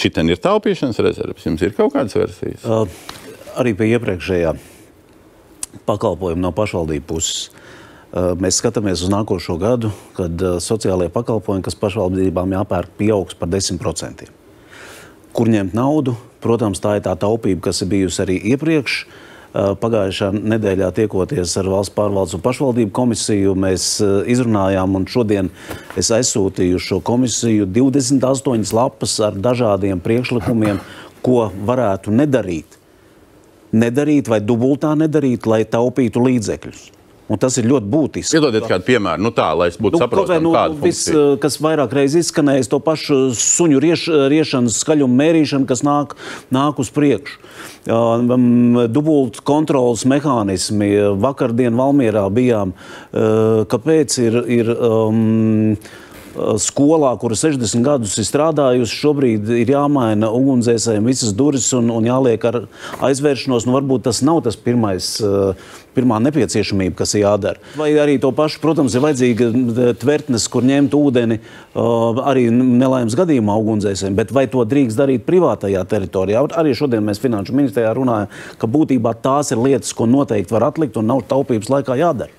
šitien ir taupīšanas rezerves? Jums ir kaut kādas versijas? Arī pie iepriekšējā pakalpojuma no pašvaldību puses. Mēs skatāmies uz nākošo gadu, kad sociālajie pakalpojumi, kas pašvaldībām jāpērk, pieaugs par 10%. Kur ņemt naudu? Protams, tā ir tā taupība, kas ir bijusi arī iepriekš. Pagājušā nedēļā tiekoties ar Valsts pārvaldes un pašvaldību komisiju, mēs izrunājām, un šodien es aizsūtīju šo komisiju 28 lapas ar dažādiem priekšlikumiem, ko varētu nedarīt. Nedarīt vai dubultā nedarīt, lai taupītu līdzekļus. Un tas ir ļoti būtiski. Iedodiet kādu piemēru, tā, lai es būtu saprotam, kādu funkciju. Kas vairāk reiz izskanējis, to pašu suņu riešanas skaļumu mērīšanu, kas nāk uz priekšu. Dubult kontrolas mehānismi. Vakardien Valmierā bijām, kāpēc ir skolā, kura 60 gadus ir strādājusi, šobrīd ir jāmaina ugunsdzēsējiem visas durvis un jāliek ar aizvēršanos. Varbūt tas nav tas pirmā nepieciešamība, kas ir jādara. Vai arī to pašu, protams, ir vajadzīga tvertnes, kur ņemt ūdeni arī nelaimes gadījumā ugunsdzēsējiem, bet vai to drīkst darīt privātajā teritorijā? Arī šodien mēs Finanšu ministrijā runājam, ka būtībā tās ir lietas, ko noteikti var atlikt un nav taupības laikā jādara.